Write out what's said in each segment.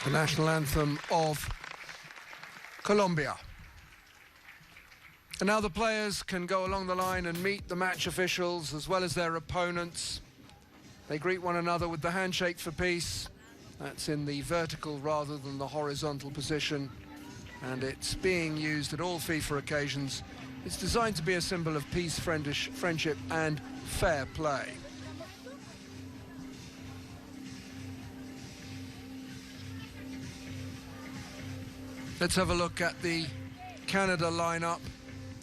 the national anthem of Colombia. And now the players can go along the line and meet the match officials as well as their opponents. They greet one another with the handshake for peace. That's in the vertical rather than the horizontal position, and it's being used at all FIFA occasions. It's designed to be a symbol of peace, friendship and fair play. Let's have a look at the Canada lineup.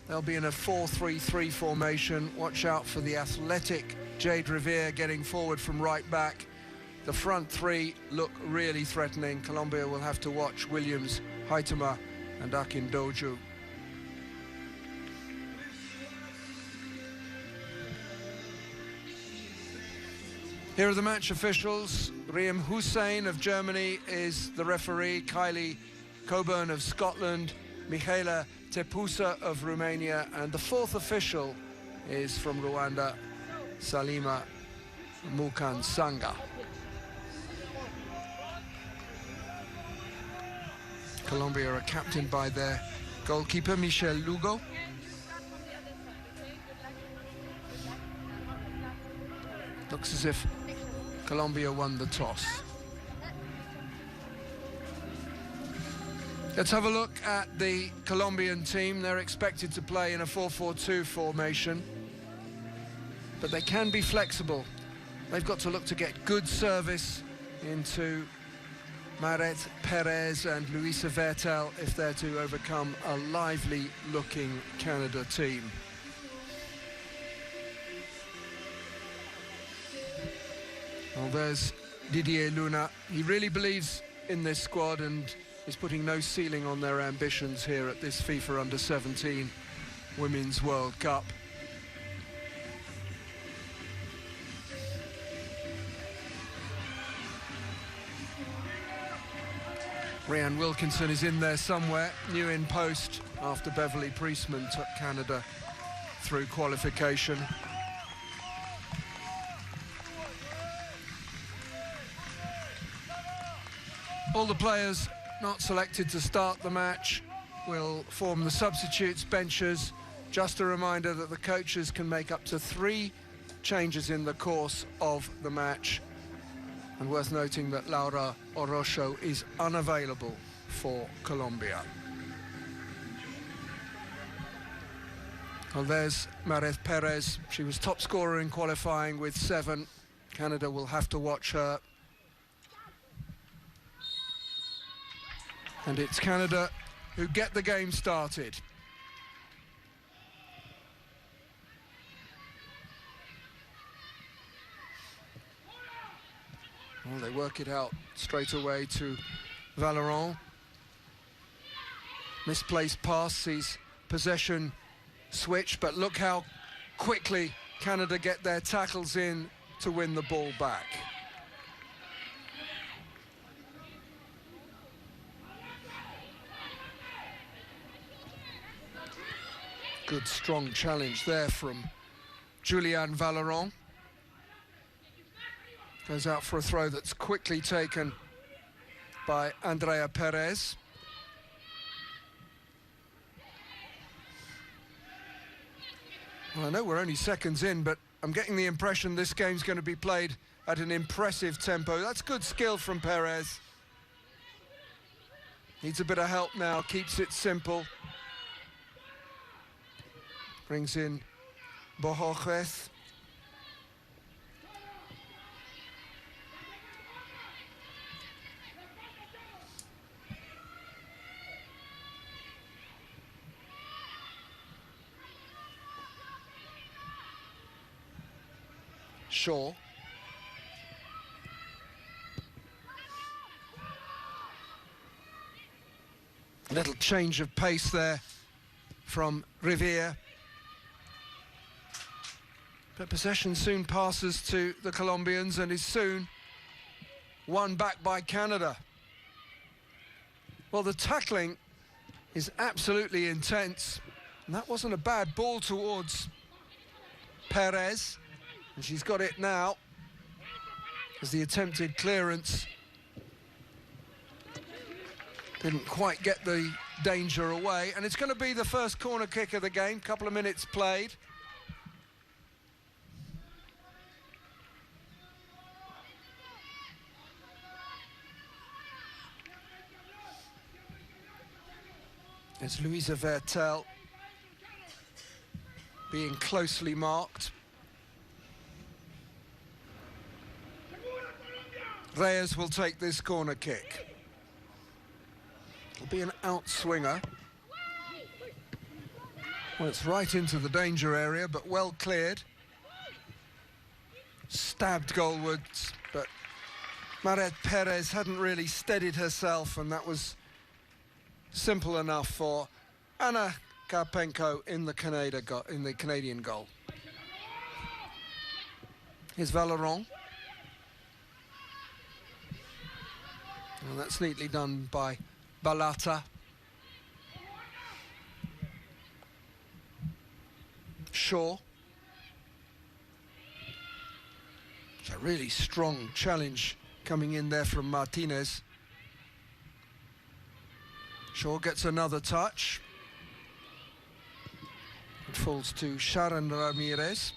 They'll be in a 4-3-3 formation. Watch out for the athletic Jade Revere getting forward from right back. The front three look really threatening. Colombia will have to watch Williams, Haitama and Akindoju. Here are the match officials. Riem Hussein of Germany is the referee. Kylie Coburn of Scotland. Michaela Tepusa of Romania. And the fourth official is from Rwanda, Salima Mukansanga. Colombia are captained by their goalkeeper, Michel Lugo. Looks as if Colombia won the toss. Let's have a look at the Colombian team. They're expected to play in a 4-4-2 formation, but they can be flexible. They've got to look to get good service into Maret Perez and Luisa Vertel if they're to overcome a lively-looking Canada team. Well, there's Didier Luna. He really believes in this squad and is putting no ceiling on their ambitions here at this FIFA Under-17 Women's World Cup. Rhian Wilkinson is in there somewhere, new in post after Beverly Priestman took Canada through qualification. All the players not selected to start the match will form the substitutes benches. Just a reminder that the coaches can make up to 3 changes in the course of the match. And worth noting that Laura Orozco is unavailable for Colombia. Well, there's Maret Perez. She was top scorer in qualifying with 7. Canada will have to watch her. And it's Canada who get the game started. Well, they work it out straight away to Valleron. Misplaced pass sees possession switch, but look how quickly Canada get their tackles in to win the ball back. Good strong challenge there from Julian Valleron. Goes out for a throw that's quickly taken by Andrea Perez. Well, I know we're only seconds in, but I'm getting the impression this game's going to be played at an impressive tempo. That's good skill from Perez. Needs a bit of help now, keeps it simple. Brings in Bojoquez. Shaw. Little change of pace there from Revere. But possession soon passes to the Colombians and is soon won back by Canada. Well, the tackling is absolutely intense. And that wasn't a bad ball towards Perez. And she's got it now as the attempted clearance Didn't quite get the danger away, and it's going to be the first corner kick of the game. Couple of minutes played. It's Louisa Vertel being closely marked. Reyes will take this corner kick. It'll be an outswinger. Well, it's right into the danger area, but well cleared. Stabbed goalwards, but Maret Perez hadn't really steadied herself, and that was simple enough for Anna Karpenko in the Canadian goal. Here's Valeron. Well, that's neatly done by Balata. Shaw. It's a really strong challenge coming in there from Martinez. Shaw gets another touch. It falls to Sharon Ramirez.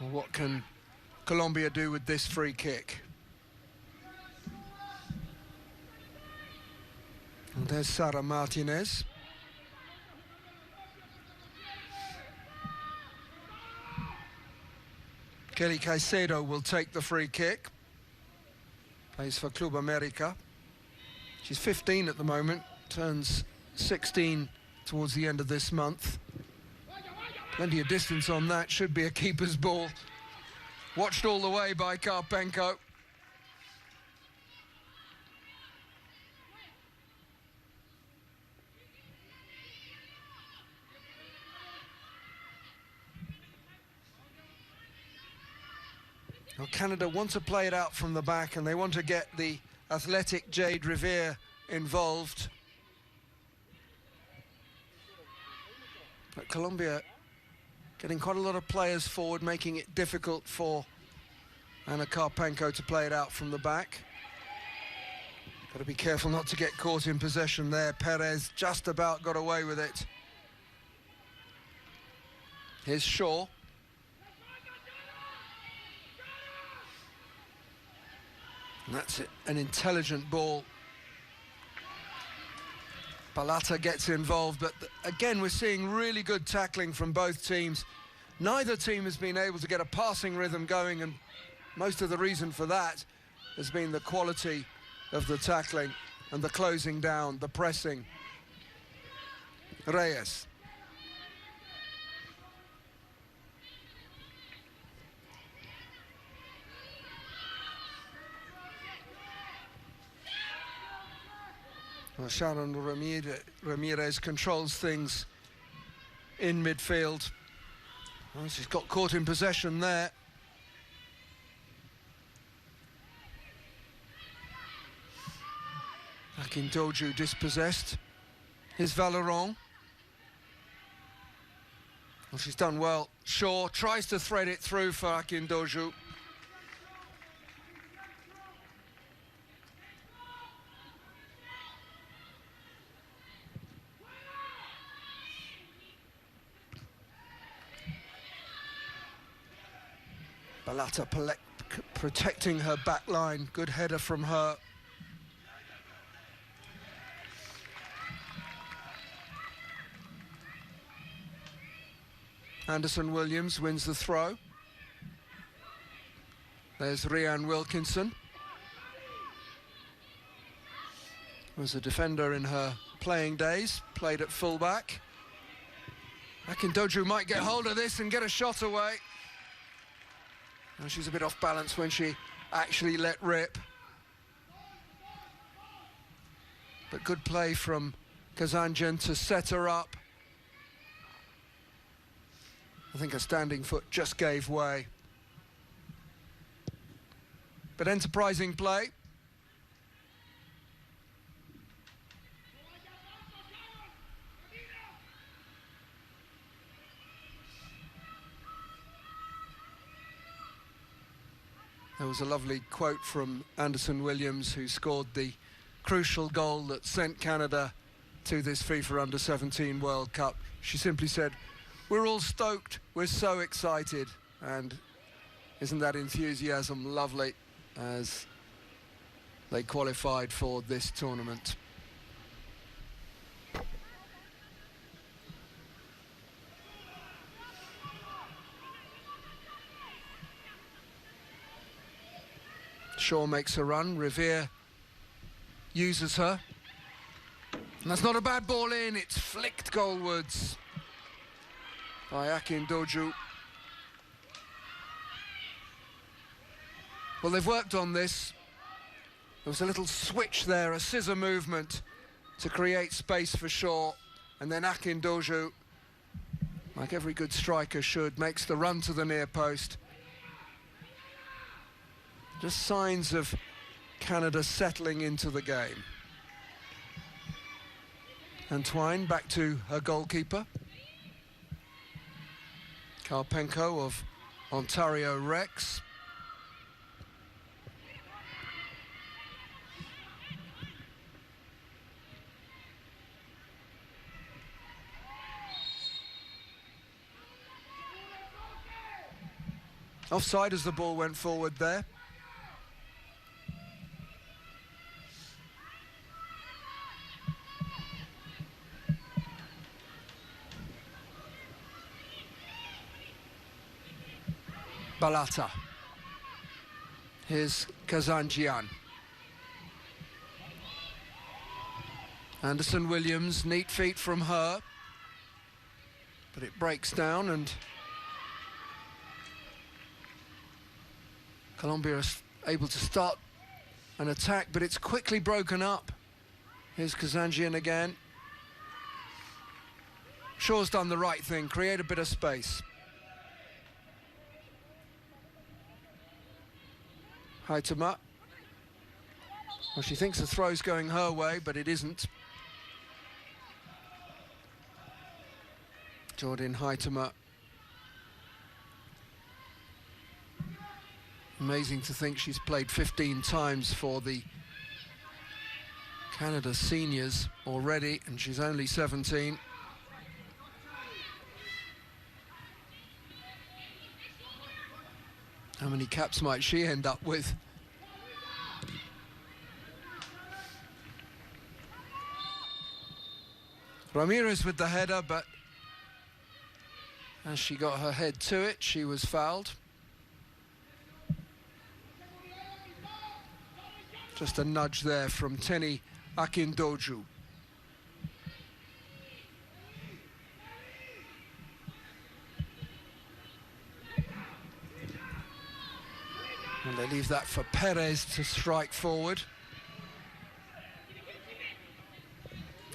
Well, what can Colombia do with this free kick? And there's Sara Martinez. Kelly Caicedo will take the free kick. Plays for Club America. She's 15 at the moment, turns 16 towards the end of this month. Plenty of distance on that, should be a keeper's ball. Watched all the way by Karpenko. Well, Canada want to play it out from the back, and they want to get the athletic Jade Revere involved. But Colombia getting quite a lot of players forward, making it difficult for Anna Karpenko to play it out from the back. Got to be careful not to get caught in possession there. Perez just about got away with it. Here's Shaw. And that's it, an intelligent ball. Balata gets involved, but again, we're seeing really good tackling from both teams. Neither team has been able to get a passing rhythm going, and most of the reason for that has been the quality of the tackling and the closing down, the pressing. Reyes. Well, Sharon Ramirez controls things in midfield. Well, she's got caught in possession there. Akintoju dispossessed. Here's Valeron. Well, she's done well. Shaw tries to thread it through for Akintoju. Balata protecting her back line. Good header from her. Anderson Williams wins the throw. There's Rianne Wilkinson. Was a defender in her playing days, played at fullback. Akintoju might get hold of this and get a shot away. And she's a bit off balance when she actually let rip. But good play from Kazanjian to set her up. I think her standing foot just gave way. But enterprising play. There was a lovely quote from Anderson Williams, who scored the crucial goal that sent Canada to this FIFA Under-17 World Cup. She simply said, "We're all stoked, we're so excited." And isn't that enthusiasm lovely as they qualified for this tournament? Shaw makes a run, Revere uses her. And that's not a bad ball in, it's flicked goalwards by Akindoju. Well, they've worked on this. There was a little switch there, a scissor movement to create space for Shaw. And then Akindoju, like every good striker should, makes the run to the near post. Just signs of Canada settling into the game. Antoine back to her goalkeeper. Karpenko of Ontario Rex. Offside as the ball went forward there. Balata. Here's Kazanjian. Anderson Williams, neat feet from her. But it breaks down and Colombia is able to start an attack, but it's quickly broken up. Here's Kazanjian again. Shaw's done the right thing, create a bit of space. Haitama. Well, she thinks the throw's going her way, but it isn't. Jordan Haitama. Amazing to think she's played 15 times for the Canada seniors already, and she's only 17. How many caps might she end up with? Ramirez with the header, but as she got her head to it, she was fouled. Just a nudge there from Teni Akindoju. And they leave that for Perez to strike forward.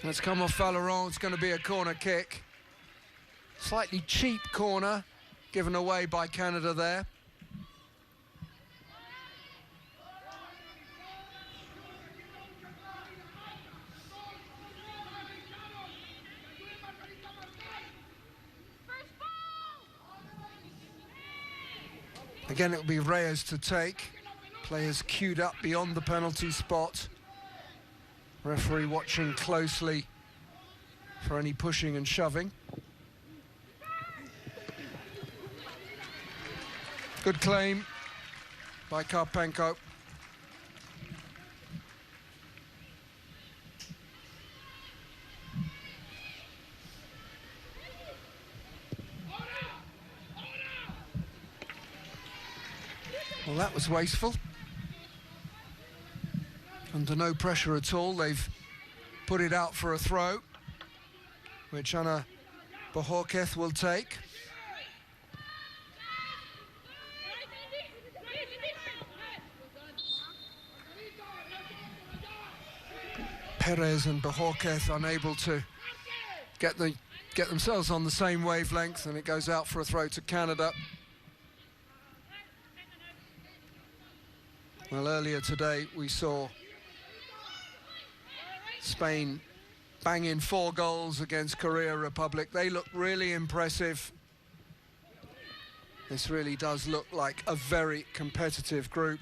Let's come off Valorant, it's going to be a corner kick. Slightly cheap corner given away by Canada there. Again, it'll be Reyes to take. Players queued up beyond the penalty spot. Referee watching closely for any pushing and shoving. Good claim by Karpenko. Well, that was wasteful. Under no pressure at all, they've put it out for a throw, which Anna Bohorquez will take. Perez and Bohorquez unable to get themselves on the same wavelength, and it goes out for a throw to Canada. Well, earlier today we saw Spain bang in 4 goals against Korea Republic. They look really impressive. This really does look like a very competitive group.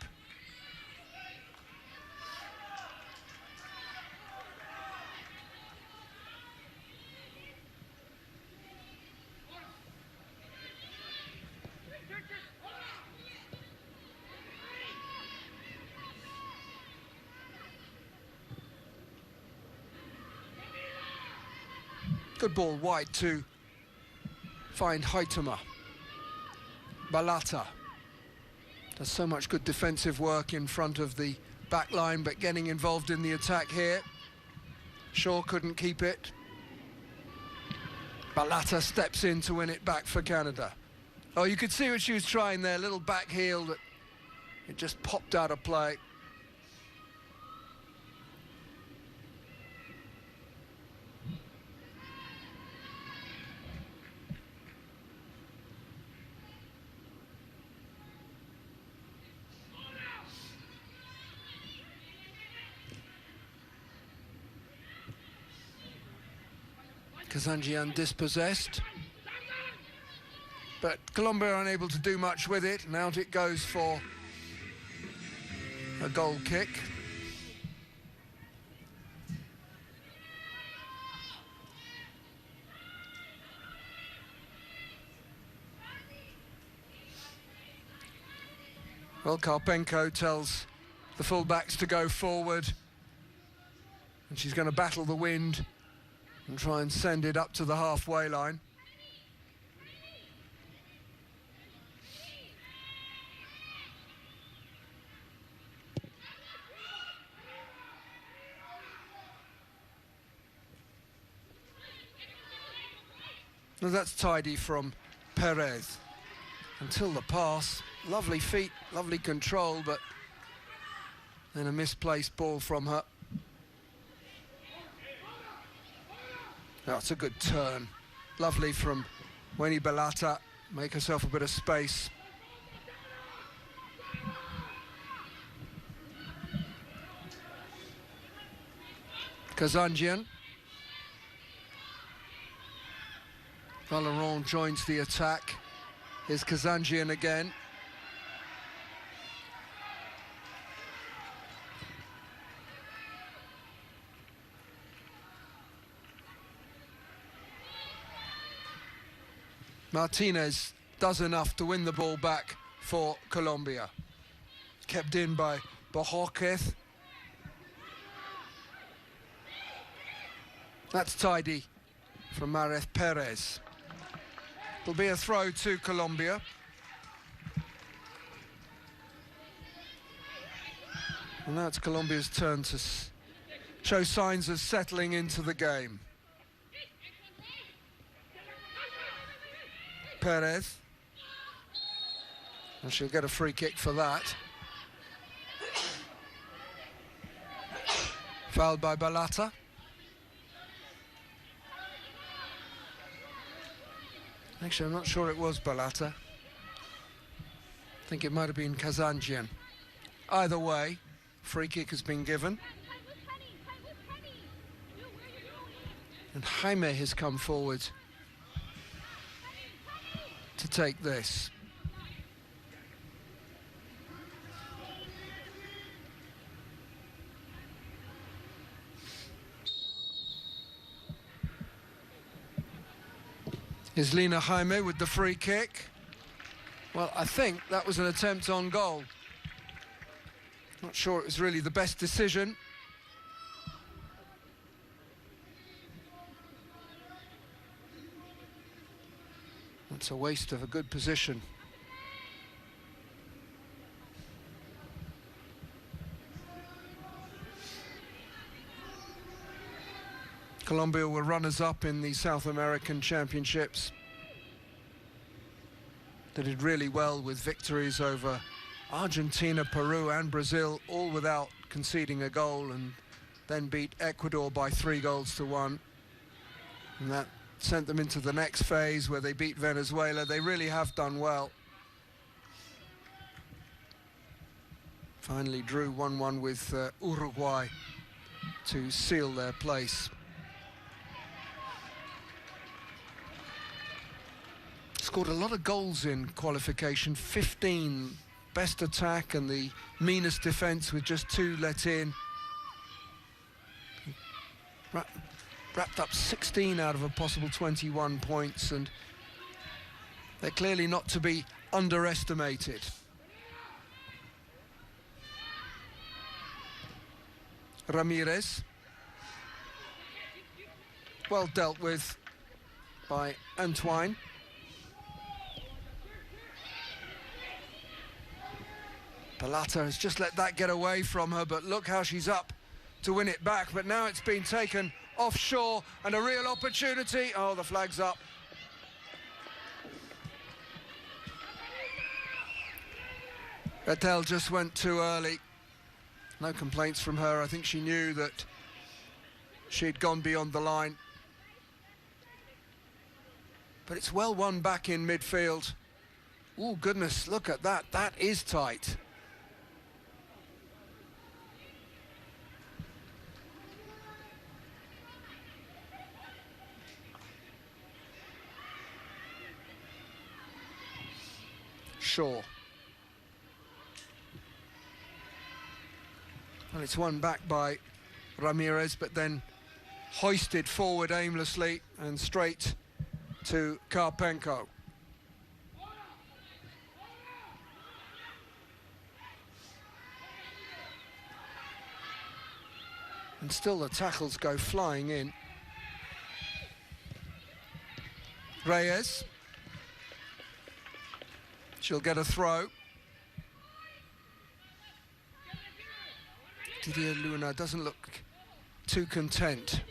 Good ball wide to find Haitama. Balata does so much good defensive work in front of the back line, but getting involved in the attack here. Shaw couldn't keep it. Balata steps in to win it back for Canada. Oh, you could see what she was trying there, little back heel that it just popped out of play. Kazanjian dispossessed, but Colombia are unable to do much with it, and out it goes for a goal kick. Well, Karpenko tells the fullbacks to go forward, and she's going to battle the wind and try and send it up to the halfway line. Now that's tidy from Perez. Until the pass, lovely feet, lovely control, but then a misplaced ball from her. That's a good turn. Lovely from Weni Balata. Make herself a bit of space. Kazanjian. Valleron joins the attack. Here's Kazanjian again. Martinez does enough to win the ball back for Colombia. Kept in by Bojorquez. That's tidy from Mareth Perez. It'll be a throw to Colombia. And now it's Colombia's turn to show signs of settling into the game. Perez, and she'll get a free kick for that. Fouled by Balata. Actually, I'm not sure it was Balata. I think it might have been Kazanjian. Either way, free kick has been given. And Jaime has come forward to take this. Is Lina Jaime with the free kick? Well, I think that was an attempt on goal. Not sure it was really the best decision. It's a waste of a good position. Colombia were runners-up in the South American Championships. They did really well with victories over Argentina, Peru and Brazil, all without conceding a goal, and then beat Ecuador by 3-1. And that sent them into the next phase where they beat Venezuela. They really have done well. Finally drew 1-1 with Uruguay to seal their place. scored a lot of goals in qualification, 15. Best attack and the meanest defence with just 2 let in. Wrapped up 16 out of a possible 21 points, and they're clearly not to be underestimated. Ramirez. Well dealt with by Antoine. Balata has just let that get away from her, but look how she's up to win it back. But now it's been taken offshore, and a real opportunity. Oh, the flag's up. Adele just went too early. No complaints from her. I think she knew that she'd gone beyond the line. But it's well won back in midfield. Oh, goodness, look at that. That is tight. Shaw. Well, it's won back by Ramirez, but then hoisted forward aimlessly and straight to Karpenko. And still the tackles go flying in. Reyes. She'll get a throw. Didier Luna doesn't look too content.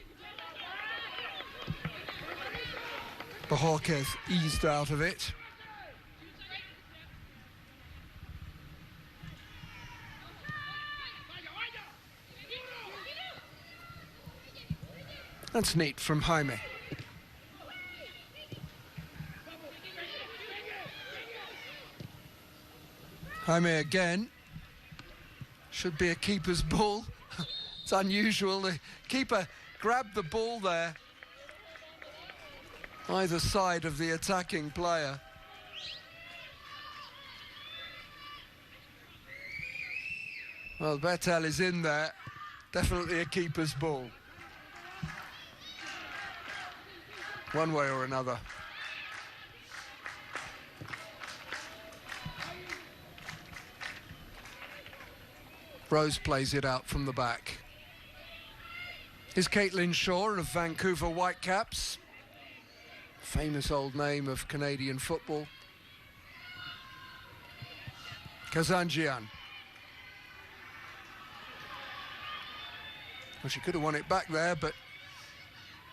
Bajorquez eased out of it. That's neat from Jaime. Jaime again. Should be a keeper's ball. It's unusual. The keeper grabbed the ball there, either side of the attacking player. Well, Bettel is in there. Definitely a keeper's ball. One way or another. Rose plays it out from the back. Here's Caitlin Shaw of Vancouver Whitecaps. Famous old name of Canadian football. Kazanjian. Well, she could have won it back there, but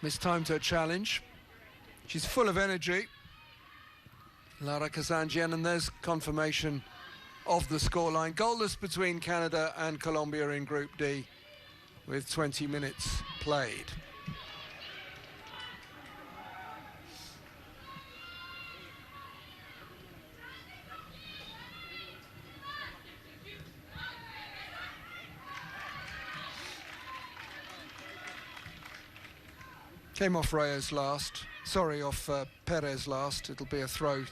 mistimed her challenge. She's full of energy, Lara Kazanjian, and there's confirmation of the scoreline. Goalless between Canada and Colombia in Group D with 20 minutes played. Came off Reyes last. Sorry, off Perez last. It'll be a throw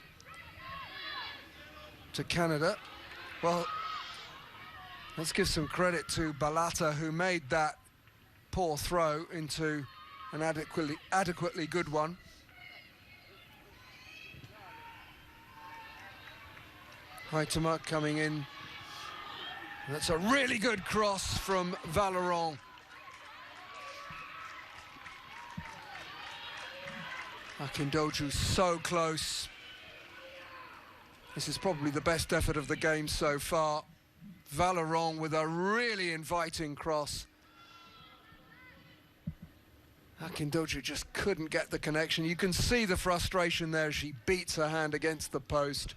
to Canada. Well, let's give some credit to Balata, who made that poor throw into an adequately good one. Haitama coming in. That's a really good cross from Valeron. Akindoju so close. This is probably the best effort of the game so far. Valeron with a really inviting cross. Akindoju just couldn't get the connection. You can see the frustration there as she beats her hand against the post.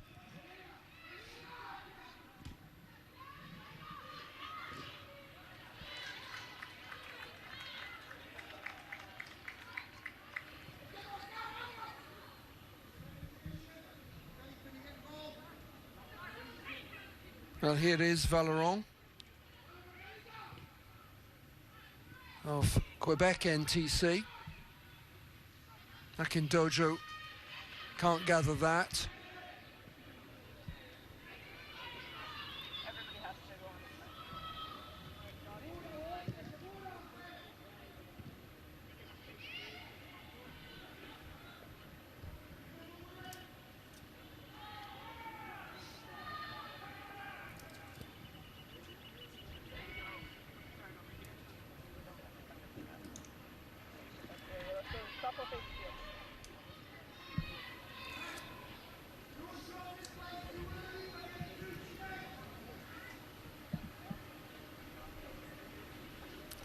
Well, here it is, Valeron of Quebec NTC. Akindoju Can't gather that.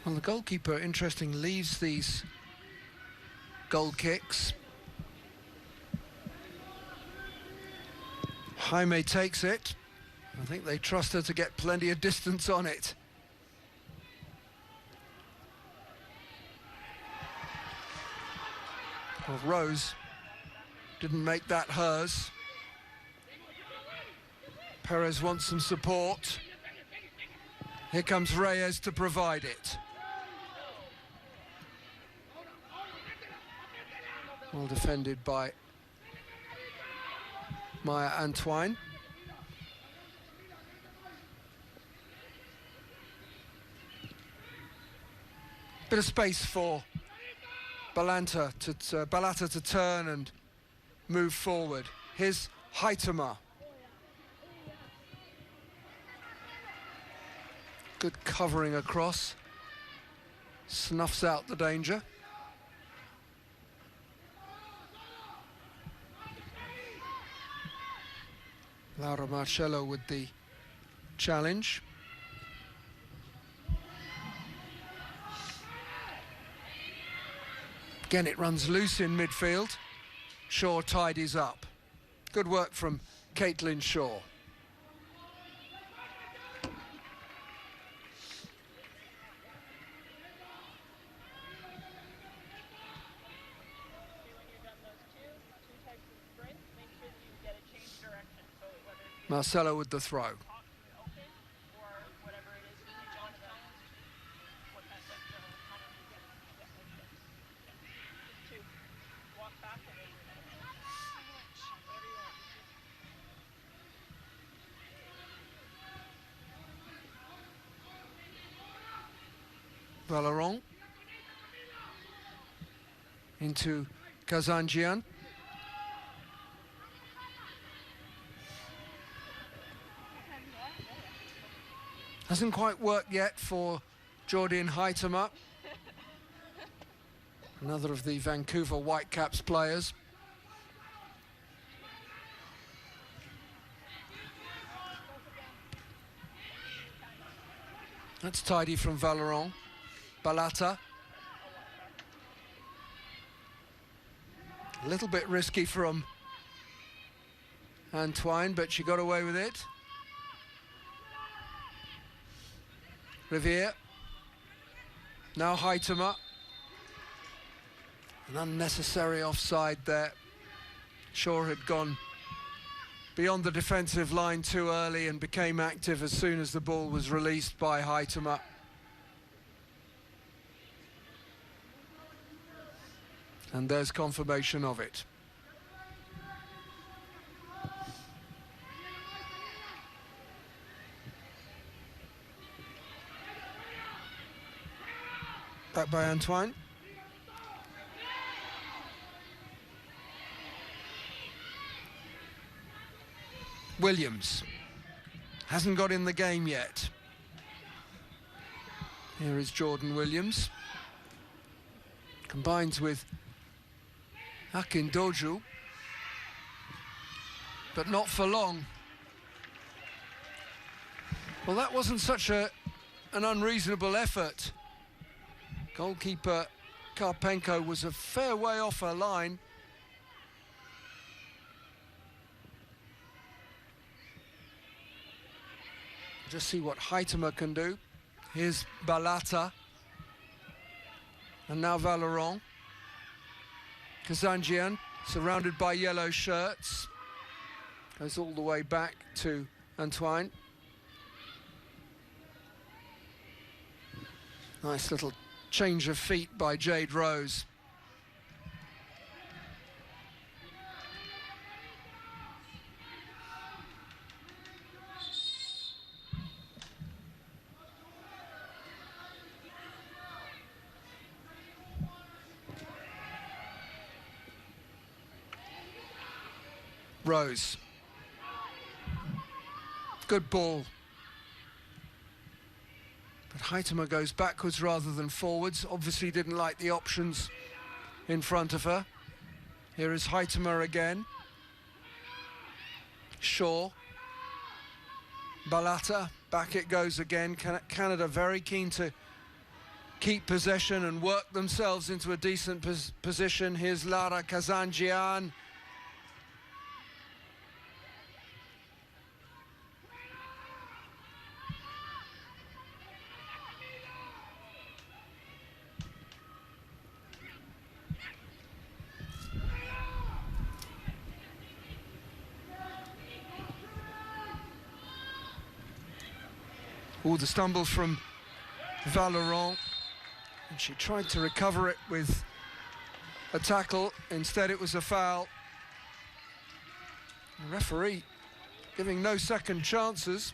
Well, the goalkeeper, interesting, leaves these goal kicks. Jaime takes it. I think they trust her to get plenty of distance on it. Well, Rose didn't make that hers. Perez wants some support. Here comes Reyes to provide it. Well defended by Maya Antoine. Bit of space for Balanta to turn and move forward. Here's Haitama. Good covering across. Snuffs out the danger. Laura Marcello with the challenge. Again, it runs loose in midfield. Shaw tidies up. Good work from Caitlin Shaw. Marcelo with the throw. Valeron into Kazanjian. Hasn't quite worked yet for Jordan Haitama, another of the Vancouver Whitecaps players. That's tidy from Valeron. Balata. A little bit risky from Antoine, but she got away with it. Riviere. Now Haitama. An unnecessary offside there. Shaw had gone beyond the defensive line too early and became active as soon as the ball was released by Haitama. And there's confirmation of it. Back by Antoine. Williams hasn't got in the game yet. Here is Jordan Williams. Combines with Akindoju, but not for long. Well, that wasn't such an unreasonable effort. Goalkeeper Karpenko was a fair way off her line. Just see what Haitama can do. Here's Balata. And now Valeron. Kazanjian, surrounded by yellow shirts. Goes all the way back to Antoine. Nice little change of feet by Jade Rose. Rose. Good ball. But Heitema goes backwards rather than forwards. Obviously didn't like the options in front of her. Here is Heitema again. Shaw. Balata, back it goes again. Canada very keen to keep possession and work themselves into a decent position. Here's Lara Kazanjian. Oh, the stumble from Valorant. And she tried to recover it with a tackle. Instead, it was a foul. The referee giving no second chances.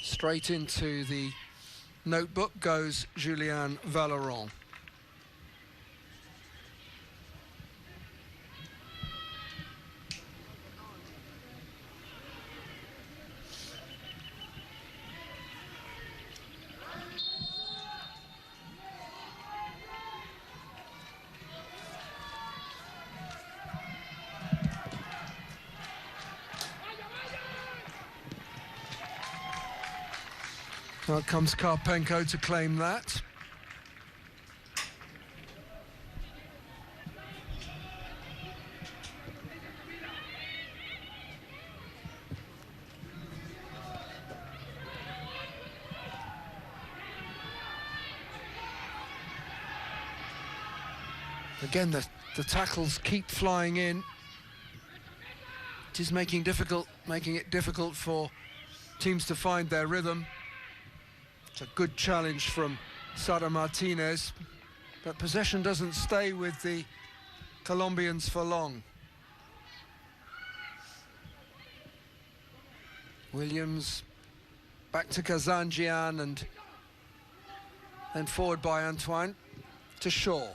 Straight into the notebook goes Julianne Valorant. Now comes Karpenko to claim that. Again, the tackles keep flying in. It is making it difficult for teams to find their rhythm. It's a good challenge from Sara Martinez, but possession doesn't stay with the Colombians for long. Williams back to Kazanjian and then forward by Antoine to Shaw.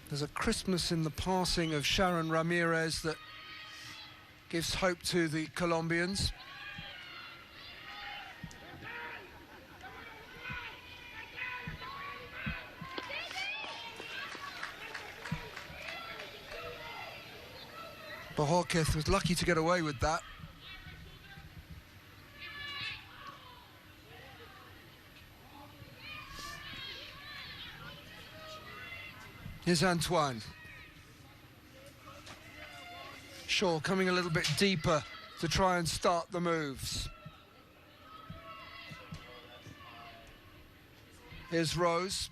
There's a crispness in the passing of Sharon Ramirez that gives hope to the Colombians. Bohorquez was lucky to get away with that. Here's Antoine. Shaw coming a little bit deeper to try and start the moves. Here's Rose.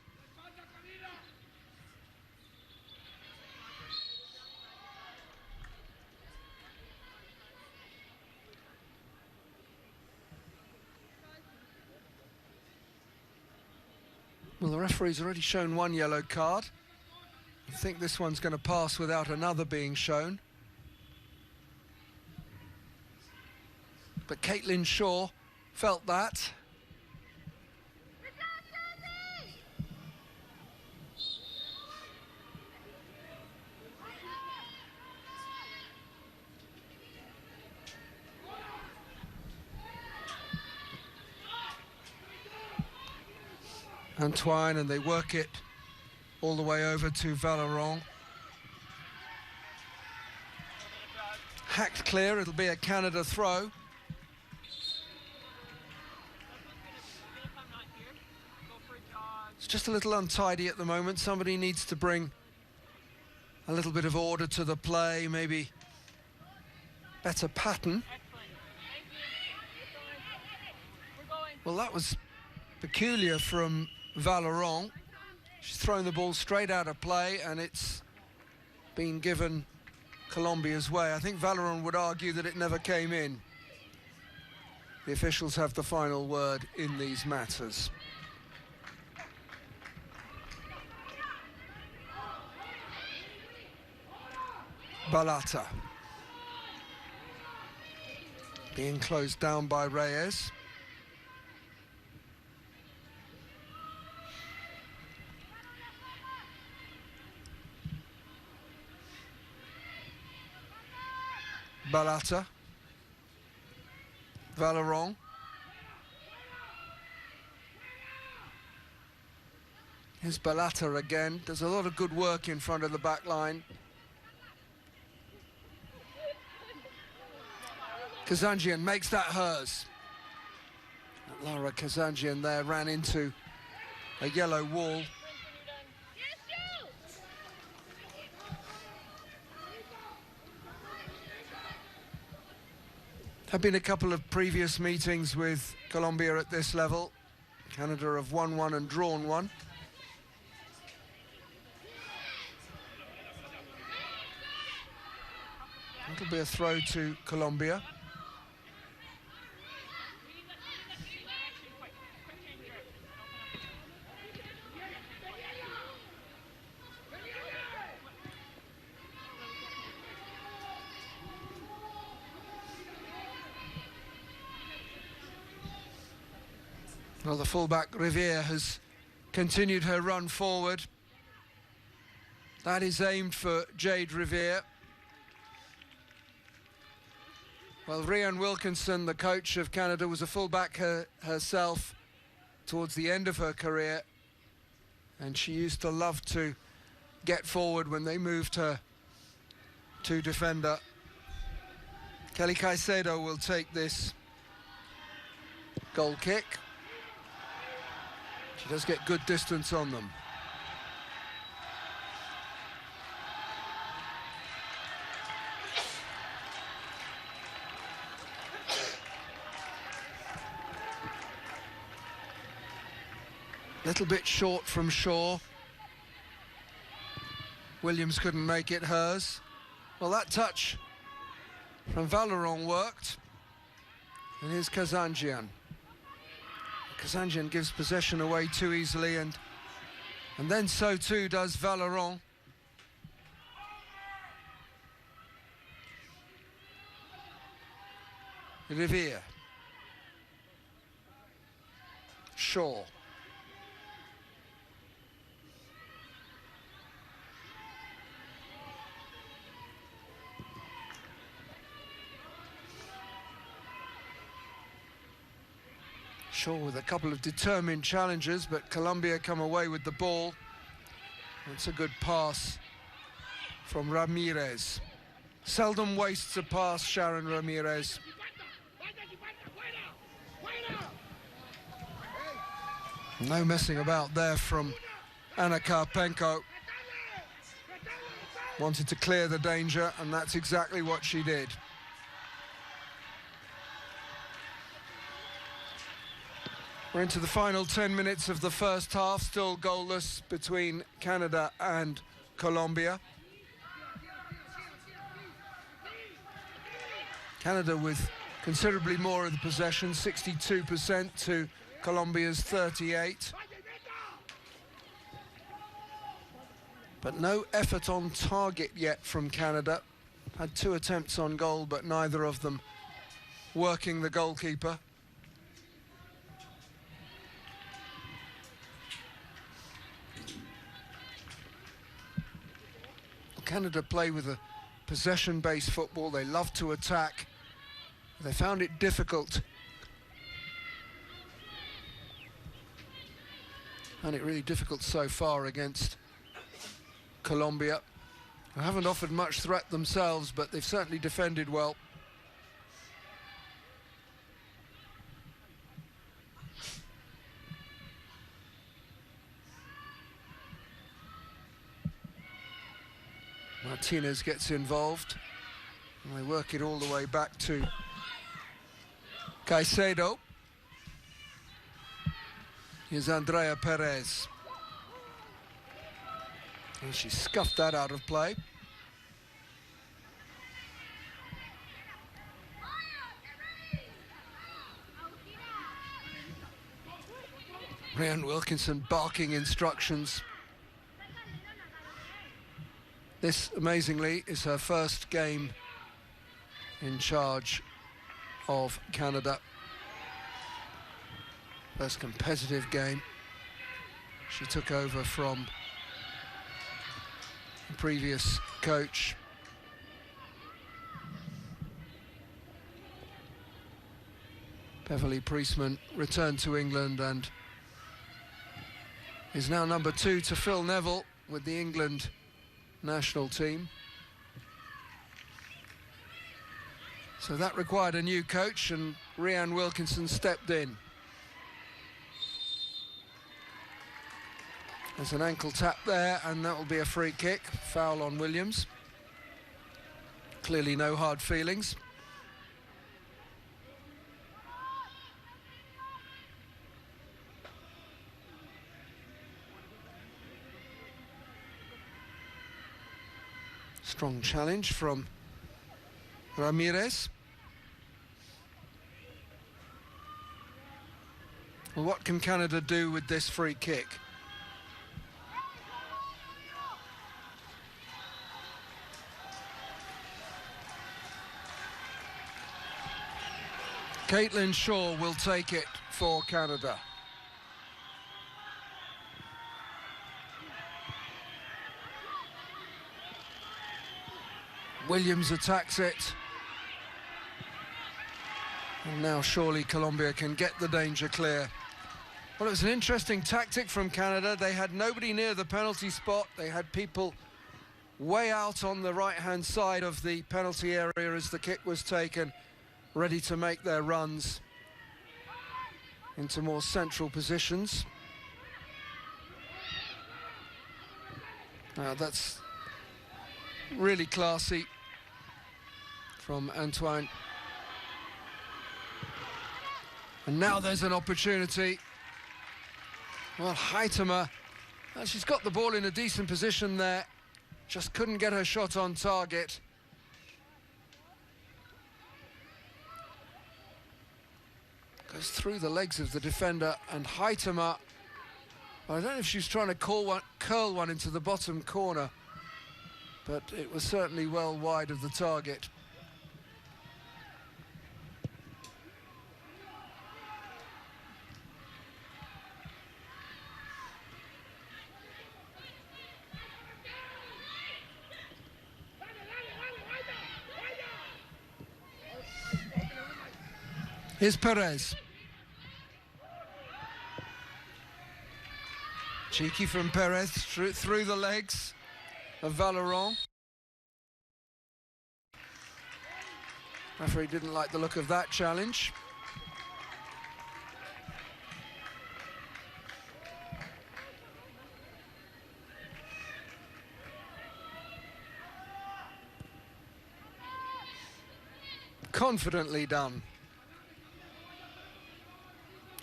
Well, the referee's already shown one yellow card. I think this one's going to pass without another being shown. But Caitlin Shaw felt that. Antoine, and they work it all the way over to Valorant. Hacked clear, it'll be a Canada throw. It's just a little untidy at the moment. Somebody needs to bring a little bit of order to the play, maybe better pattern. Well, that was peculiar from Valorant. She's thrown the ball straight out of play and it's been given Colombia's way. I think Valorant would argue that it never came in. The officials have the final word in these matters. Balata. Being closed down by Reyes. Balata. Valeron. Here's Balata again. Does a lot of good work in front of the back line. Kazanjian makes that hers. Lara Kazanjian there ran into a yellow wall. There have been a couple of previous meetings with Colombia at this level. Canada have won one and drawn one. It'll be a throw to Colombia. Well, the fullback Riviere has continued her run forward. That is aimed for Jade Riviere. Well, Rhian Wilkinson, the coach of Canada, was a fullback herself towards the end of her career, and she used to love to get forward when they moved her to defender. Kelly Caicedo will take this goal kick. She does get good distance on them. Little bit short from Shaw. Williams couldn't make it hers. Well, that touch from Valeron worked. And here's Kazanjian. Kazanjian gives possession away too easily, and then so too does Valeron. Riviere. Shaw. Shaw with a couple of determined challenges, but Colombia come away with the ball. That's a good pass from Ramirez. Seldom wastes a pass, Sharon Ramirez. No messing about there from Anna Karpenko. Wanted to clear the danger, and that's exactly what she did. We're into the final 10 minutes of the first half, still goalless between Canada and Colombia. Canada with considerably more of the possession, 62% to Colombia's 38%. But no effort on target yet from Canada. Had 2 attempts on goal, but neither of them working the goalkeeper. Canada play with a possession-based football. They love to attack. They found it difficult. Found it really difficult so far against Colombia, who haven't offered much threat themselves, but they've certainly defended well. Martinez gets involved, and they work it all the way back to Caicedo. Here's Andrea Perez. And she scuffed that out of play. Rhian Wilkinson barking instructions. This, amazingly, is her first game in charge of Canada. First competitive game. She took over from the previous coach. Beverly Priestman returned to England and is now number 2 to Phil Neville with the England national team. So that required a new coach, and Rhian Wilkinson stepped in. There's an ankle tap there, and that will be a free kick. Foul on Williams. Clearly no hard feelings. Strong challenge from Ramirez. Well, what can Canada do with this free kick? Caitlin Shaw will take it for Canada. Williams attacks it. And now surely Colombia can get the danger clear. Well, it was an interesting tactic from Canada. They had nobody near the penalty spot. They had people way out on the right-hand side of the penalty area as the kick was taken, ready to make their runs into more central positions. Now that's really classy from Antoine. And now there's an opportunity. Well, Heitema, she's got the ball in a decent position there, just couldn't get her shot on target. Goes through the legs of the defender, and Heitema, I don't know if she's trying to curl one into the bottom corner, but it was certainly well wide of the target. Here's Perez. Cheeky from Perez through the legs of Valeron. Referee didn't like the look of that challenge. Confidently done.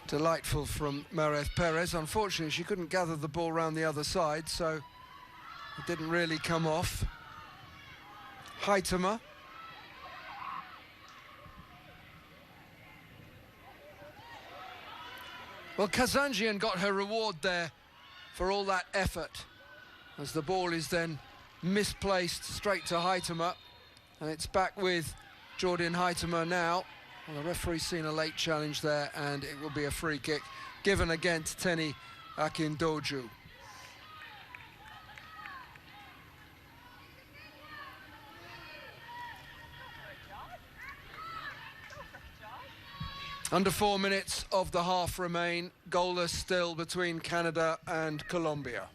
Delightful from Mareth Perez. Unfortunately, she couldn't gather the ball round the other side, so it didn't really come off. Heitema. Well, Kazanjian got her reward there for all that effort, as the ball is then misplaced straight to Heitema, and it's back with Jordan Heitema now. Well, the referee's seen a late challenge there, and it will be a free kick given against Teni Akindoju. Under 4 minutes of the half remain, goalless still between Canada and Colombia.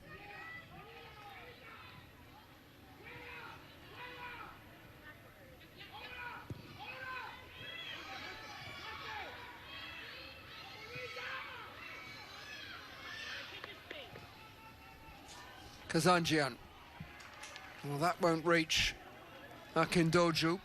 Kazanjian. Well, that won't reach Akindoju.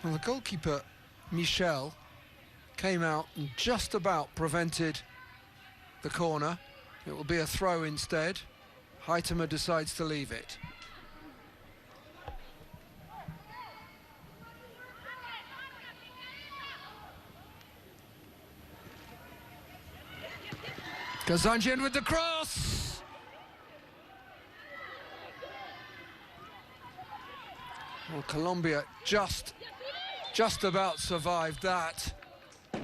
Well, the goalkeeper, Michel, came out and just about prevented the corner. It will be a throw instead. Heitema decides to leave it. Kazanjian with the cross. Well, Colombia just about survived that.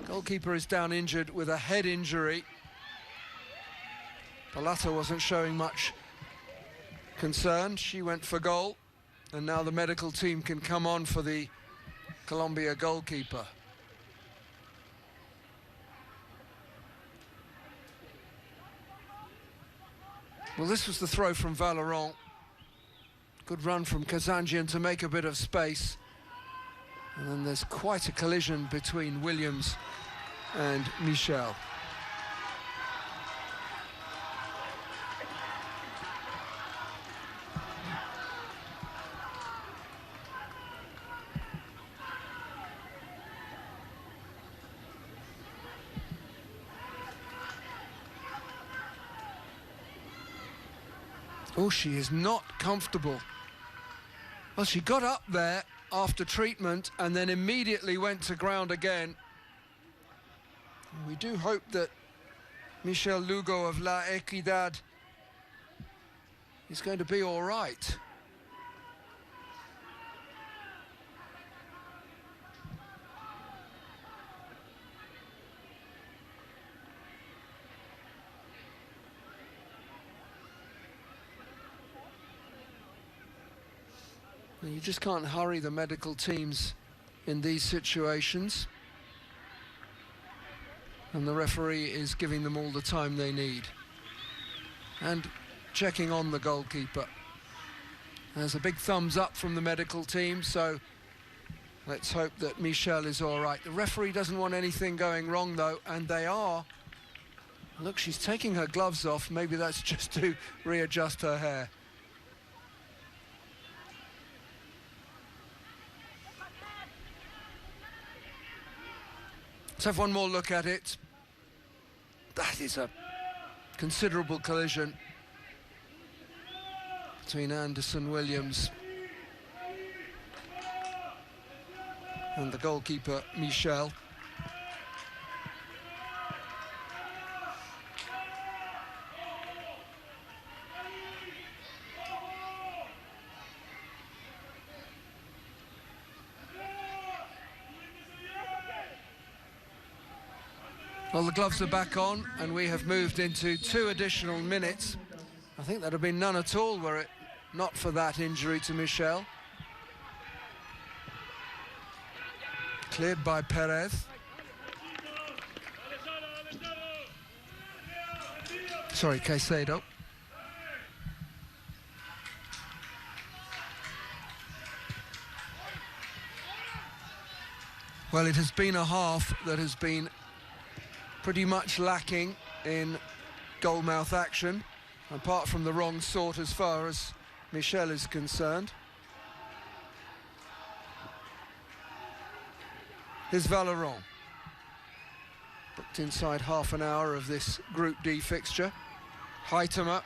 Goalkeeper is down injured with a head injury. Balata wasn't showing much concern. She went for goal. And now the medical team can come on for the Colombia goalkeeper. Well, this was the throw from Valorant. Good run from Kazanjian to make a bit of space. And then there's quite a collision between Williams and Michel. Oh, she is not comfortable. Well, she got up there after treatment and then immediately went to ground again. We do hope that Michel Lugo of La Equidad is going to be all right. You just can't hurry the medical teams in these situations. And the referee is giving them all the time they need. And checking on the goalkeeper. There's a big thumbs up from the medical team, so let's hope that Michel is all right. The referee doesn't want anything going wrong, though, and they are. Look, she's taking her gloves off. Maybe that's just to readjust her hair. Let's have one more look at it. That is a considerable collision between Anderson Williams and the goalkeeper, Michel. Well, the gloves are back on, and we have moved into 2 additional minutes. I think there'd have been none at all were it not for that injury to Michel. Cleared by Perez. Sorry, Caicedo. Well, it has been a half that has been pretty much lacking in goalmouth action, apart from the wrong sort as far as Michel is concerned. Here's Valorant, booked inside half an hour of this Group D fixture. Heitema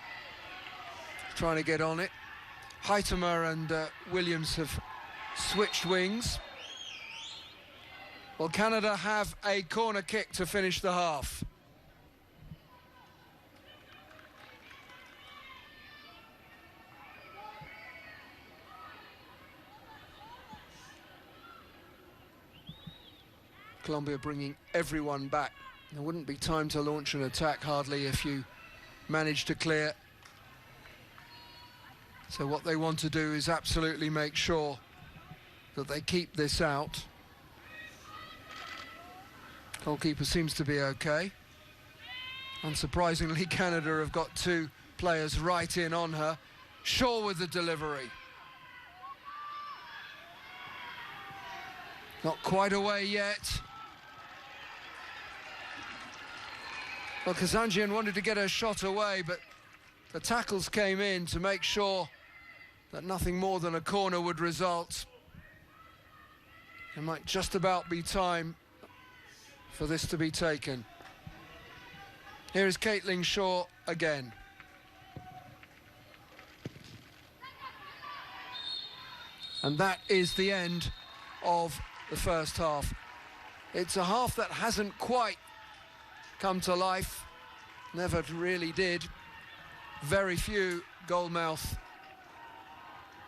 trying to get on it. Heitema and Williams have switched wings. Well, Canada have a corner kick to finish the half. Colombia bringing everyone back. There wouldn't be time to launch an attack hardly if you manage to clear. So what they want to do is absolutely make sure that they keep this out. Goalkeeper seems to be okay. Unsurprisingly, Canada have got 2 players right in on her. Shaw with the delivery. Not quite away yet. Well, Kazanjian wanted to get her shot away, but the tackles came in to make sure that nothing more than a corner would result. It might just about be time for this to be taken. Here is Caitlin Shaw again. And that is the end of the first half. It's a half that hasn't quite come to life. Never really did. Very few goalmouth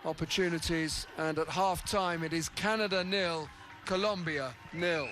opportunities, and at half-time it is Canada 0, Colombia 0.